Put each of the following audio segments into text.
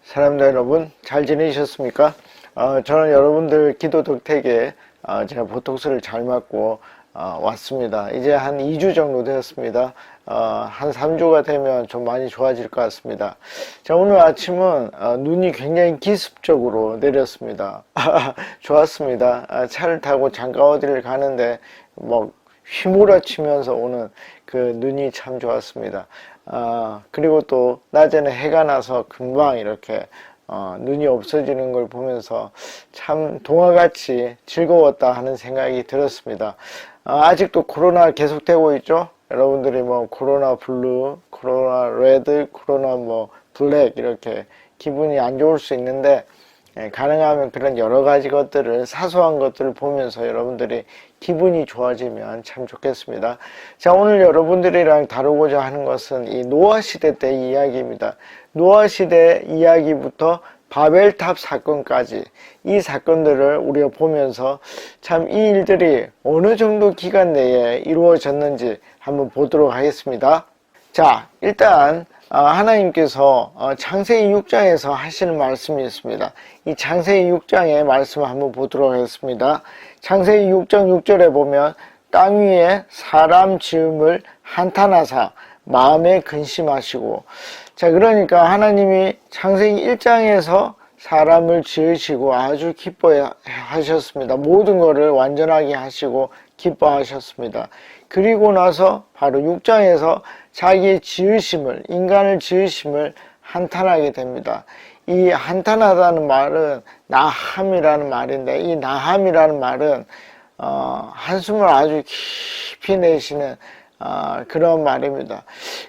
사람들 여러분 잘 지내셨습니까? 저는 여러분들 기도 덕택에 제가 보톡스를 잘 맞고 왔습니다. 이제 한 2주 정도 되었습니다. 한 3주가 되면 좀 많이 좋아질 것 같습니다. 자, 오늘 아침은 눈이 굉장히 기습적으로 내렸습니다. 좋았습니다. 차를 타고 잠깐 어디를 가는데 뭐 휘몰아치면서 오는 그 눈이 참 좋았습니다. 그리고 또 낮에는 해가 나서 금방 이렇게 눈이 없어지는 걸 보면서 참 동화같이 즐거웠다 하는 생각이 들었습니다. 아직도 코로나 계속되고 있죠. 여러분들이 뭐 코로나 블루, 코로나 레드, 코로나 뭐 블랙 이렇게 기분이 안 좋을 수 있는데, 가능하면 그런 여러 가지 것들을, 사소한 것들을 보면서 여러분들이 기분이 좋아지면 참 좋겠습니다. 자, 오늘 여러분들이랑 다루고자 하는 것은 이 노아 시대 때 이야기입니다. 노아 시대 이야기부터 바벨탑 사건까지 이 사건들을 우리가 보면서 참 이 일들이 어느 정도 기간 내에 이루어졌는지 한번 보도록 하겠습니다. 자, 일단 하나님께서 창세기 6장에서 하시는 말씀이 있습니다. 이 창세기 6장의 말씀을 한번 보도록 하겠습니다. 창세기 6장 6절에 보면 땅 위에 사람 지음을 한탄하사 마음에 근심하시고, 자, 그러니까 하나님이 창세기 1장에서 사람을 지으시고 아주 기뻐하셨습니다. 모든 것을 완전하게 하시고 기뻐하셨습니다. 그리고 나서 바로 6장에서 자기의 지으심을, 인간을 지으심을 한탄하게 됩니다. 이 한탄하다는 말은 나함이라는 말인데, 이 나함이라는 말은 한숨을 아주 깊이 내쉬는 그런 말입니다.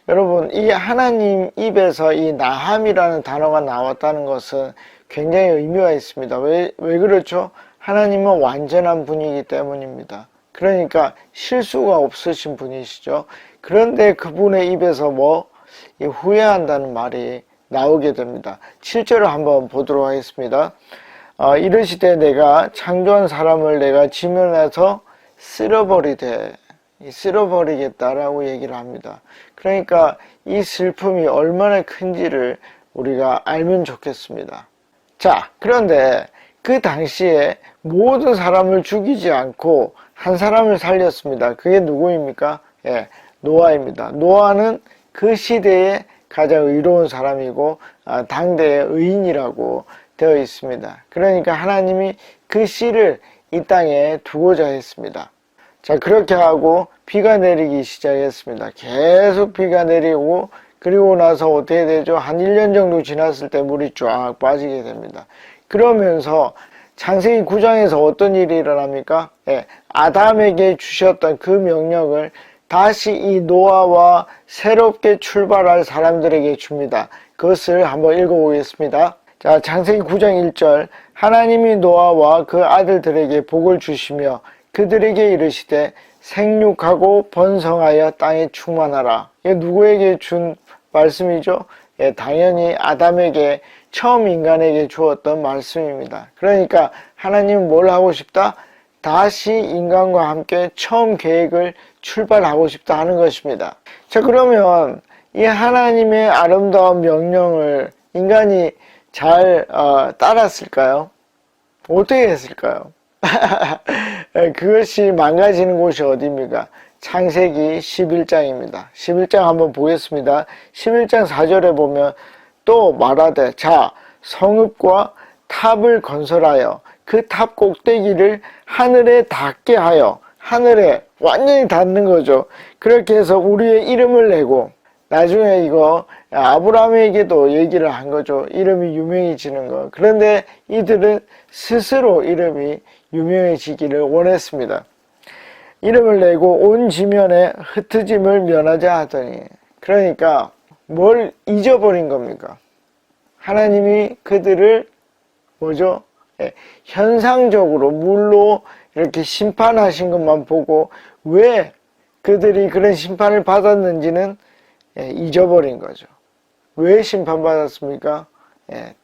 여러분, 이 하나님 입에서 이 나함이라는 단어가 나왔다는 것은 굉장히 의미가 있습니다. 왜 그렇죠? 하나님은 완전한 분이기 때문입니다. 그러니까 실수가 없으신 분이시죠. 그런데 그분의 입에서 후회한다는 말이 나오게 됩니다. 7절을 한번 보도록 하겠습니다. 이르시되 내가 창조한 사람을 내가 지면에서 쓸어버리겠다라고 얘기를 합니다. 그러니까 이 슬픔이 얼마나 큰지를 우리가 알면 좋겠습니다. 자, 그런데 그 당시에 모든 사람을 죽이지 않고 한 사람을 살렸습니다. 그게 누구입니까? 노아입니다. 노아는 그 시대에 가장 의로운 사람이고 당대의 의인이라고 되어 있습니다. 그러니까 하나님이 그 씨를 이 땅에 두고자 했습니다. 자, 그렇게 하고 비가 내리기 시작했습니다. 계속 비가 내리고, 그리고 나서 어떻게 되죠? 한 1년 정도 지났을 때 물이 쫙 빠지게 됩니다. 그러면서 창세기 9장에서 어떤 일이 일어납니까? 아담에게 주셨던 그 명령을 다시 이 노아와 새롭게 출발할 사람들에게 줍니다. 그것을 한번 읽어보겠습니다. 자, 창세기 9장 1절. 하나님이 노아와 그 아들들에게 복을 주시며 그들에게 이르시되 생육하고 번성하여 땅에 충만하라. 이게 누구에게 준 말씀이죠? 당연히 아담에게, 처음 인간에게 주었던 말씀입니다. 그러니까 하나님은 뭘 하고 싶다? 다시 인간과 함께 처음 계획을 출발하고 싶다 하는 것입니다. 자, 그러면 이 하나님의 아름다운 명령을 인간이 잘 따랐을까요? 어떻게 했을까요? 그것이 망가지는 곳이 어디입니까? 창세기 11장입니다. 11장 한번 보겠습니다. 11장 4절에 보면 또 말하되, 자, 성읍과 탑을 건설하여 그 탑 꼭대기를 하늘에 닿게 하여, 하늘에 완전히 닿는 거죠. 그렇게 해서 우리의 이름을 내고, 나중에 이거 아브라함에게도 얘기를 한 거죠. 이름이 유명해지는 거. 그런데 이들은 스스로 이름이 유명해지기를 원했습니다. 이름을 내고 온 지면에 흩어짐을 면하자 하더니, 그러니까 뭘 잊어버린 겁니까? 하나님이 그들을 현상적으로 물로 이렇게 심판하신 것만 보고 왜 그들이 그런 심판을 받았는지는 잊어버린 거죠. 왜 심판받았습니까?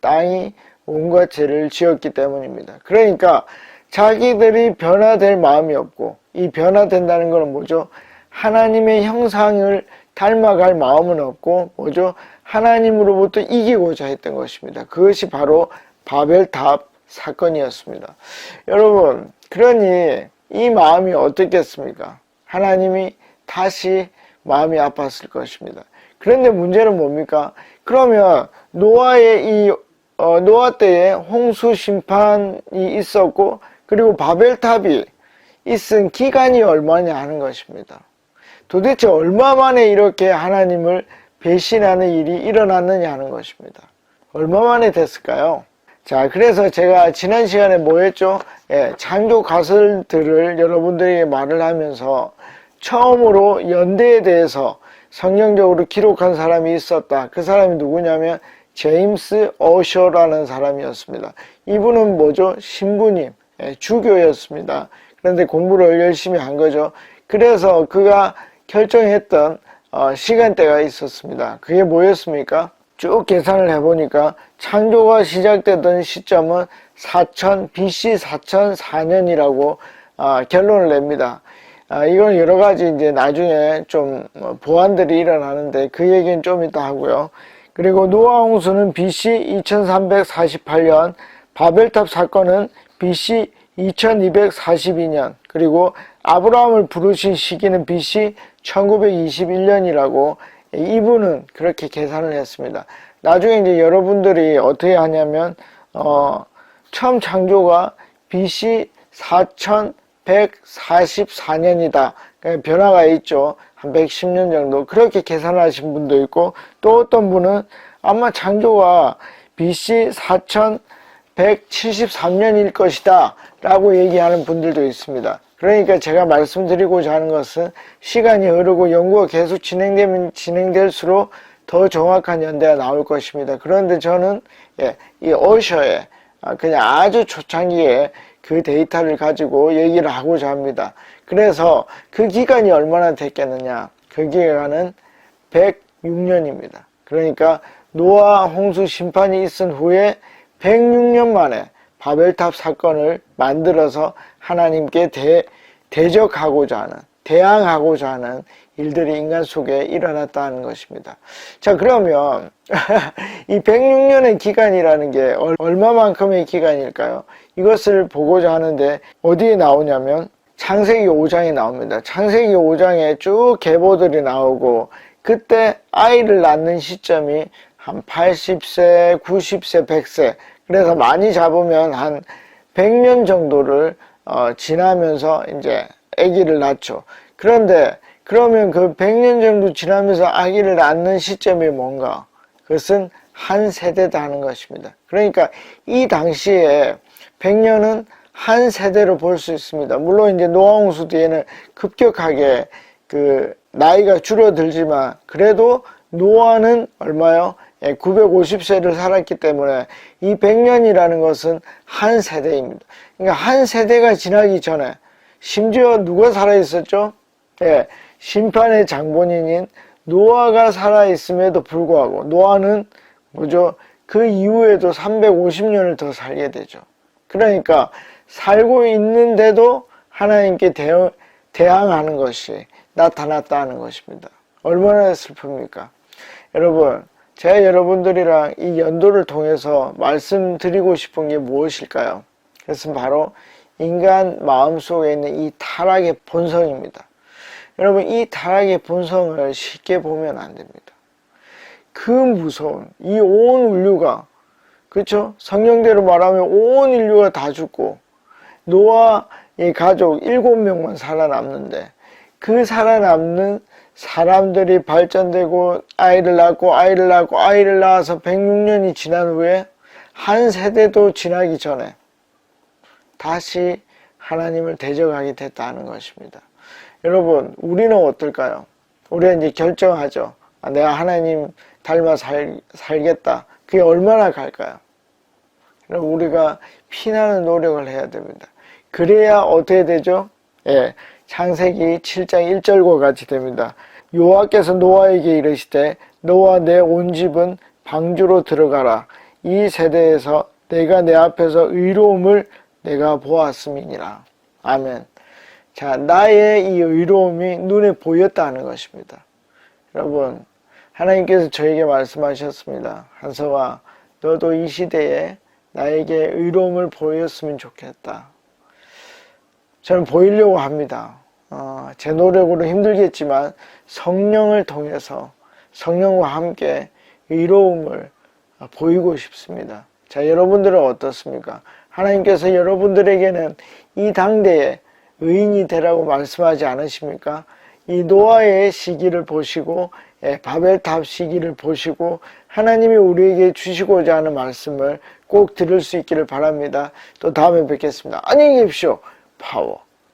땅이 온갖 죄를 지었기 때문입니다. 그러니까 자기들이 변화될 마음이 없고, 이 변화된다는 것은 뭐죠? 하나님의 형상을 닮아갈 마음은 없고 뭐죠? 하나님으로부터 이기고자 했던 것입니다. 그것이 바로 바벨탑 사건이었습니다. 여러분, 그러니 이 마음이 어떻겠습니까? 하나님이 다시 마음이 아팠을 것입니다. 그런데 문제는 뭡니까? 그러면 노아의 노아 때에 홍수 심판이 있었고, 그리고 바벨탑이 있은 기간이 얼마냐 하는 것입니다. 도대체 얼마 만에 이렇게 하나님을 배신하는 일이 일어났느냐 하는 것입니다. 얼마 만에 됐을까요? 자, 그래서 제가 지난 시간에 뭐 했죠? 창조 가설들을 여러분들에게 말을 하면서 처음으로 연대에 대해서 성경적으로 기록한 사람이 있었다. 그 사람이 누구냐면 제임스 어셔라는 사람이었습니다. 이분은 뭐죠? 신부님, 주교였습니다. 그런데 공부를 열심히 한 거죠. 그래서 그가 결정했던 시간대가 있었습니다. 그게 뭐였습니까? 쭉 계산을 해보니까 창조가 시작되던 시점은 BC 4004년이라고 결론을 냅니다. 이건 여러 가지 이제 나중에 좀 보완들이 일어나는데 그 얘기는 좀 이따 하고요. 그리고 노아 홍수는 BC 2348년, 바벨탑 사건은 BC 2242년, 그리고 아브라함을 부르신 시기는 BC 1921년이라고 이분은 그렇게 계산을 했습니다. 나중에 이제 여러분들이 어떻게 하냐면 처음 창조가 BC 4144년이다. 변화가 있죠. 한 110년 정도. 그렇게 계산하신 분도 있고, 또 어떤 분은 아마 창조가 BC 4173년일 것이다 라고 얘기하는 분들도 있습니다. 그러니까 제가 말씀드리고자 하는 것은 시간이 흐르고 연구가 계속 진행되면 진행될수록 더 정확한 연대가 나올 것입니다. 그런데 저는 이 어셔의 그냥 아주 초창기에 그 데이터를 가지고 얘기를 하고자 합니다. 그래서 그 기간이 얼마나 됐겠느냐? 그 기간은 106년입니다. 그러니까 노아 홍수 심판이 있은 후에 106년 만에 바벨탑 사건을 만들어서 하나님께 대적하고자 하는, 대항하고자 하는 일들이 인간 속에 일어났다는 것입니다. 자, 그러면 이 106년의 기간이라는 게 얼마만큼의 기간일까요? 이것을 보고자 하는데 어디에 나오냐면 창세기 5장에 나옵니다. 창세기 5장에 쭉 계보들이 나오고 그때 아이를 낳는 시점이 한 80세, 90세, 100세, 그래서 많이 잡으면 한 100년 정도를 지나면서 이제 아기를 낳죠. 그런데 그러면 그 100년 정도 지나면서 아기를 낳는 시점이 뭔가? 그것은 한 세대다 하는 것입니다. 그러니까 이 당시에 100년은 한 세대로 볼 수 있습니다. 물론 이제 노아 홍수 뒤에는 급격하게 그 나이가 줄어들지만 그래도 노아는 얼마요? 950세를 살았기 때문에 이 100년이라는 것은 한 세대입니다. 그러니까 한 세대가 지나기 전에 심지어 누가 살아있었죠? 심판의 장본인인 노아가 살아있음에도 불구하고 노아는 뭐죠? 그 이후에도 350년을 더 살게 되죠. 그러니까 살고 있는데도 하나님께 대항하는 것이 나타났다는 것입니다. 얼마나 슬픕니까? 여러분, 제가 여러분들이랑 이 연도를 통해서 말씀드리고 싶은 게 무엇일까요? 그것은 바로 인간 마음속에 있는 이 타락의 본성입니다. 여러분, 이 타락의 본성을 쉽게 보면 안 됩니다. 그 무서운 이 온 인류가, 그렇죠? 성경대로 말하면 온 인류가 다 죽고 노아의 가족 7명만 살아남는데 그 살아남는 사람들이 발전되고 아이를 낳아서 106년이 지난 후에 한 세대도 지나기 전에 다시 하나님을 대적하게 됐다는 것입니다. 여러분, 우리는 어떨까요? 우리가 이제 결정하죠. 내가 하나님 닮아 살겠다. 그게 얼마나 갈까요? 우리가 피나는 노력을 해야 됩니다. 그래야 어떻게 되죠? 창세기 7장 1절과 같이 됩니다. 여호와께서 노아에게 이르시되 너와 내 온 집은 방주로 들어가라. 이 세대에서 내가 내 앞에서 의로움을 내가 보았음이니라. 아멘. 자, 나의 이 의로움이 눈에 보였다는 것입니다. 여러분, 하나님께서 저에게 말씀하셨습니다. 한서와, 너도 이 시대에 나에게 의로움을 보였으면 좋겠다. 저는 보이려고 합니다. 제 노력으로 힘들겠지만 성령을 통해서 성령과 함께 의로움을 보이고 싶습니다. 자, 여러분들은 어떻습니까? 하나님께서 여러분들에게는 이 당대에 의인이 되라고 말씀하지 않으십니까? 이 노아의 시기를 보시고 바벨탑 시기를 보시고 하나님이 우리에게 주시고자 하는 말씀을 꼭 들을 수 있기를 바랍니다. 또 다음에 뵙겠습니다. 안녕히 계십시오. 파워.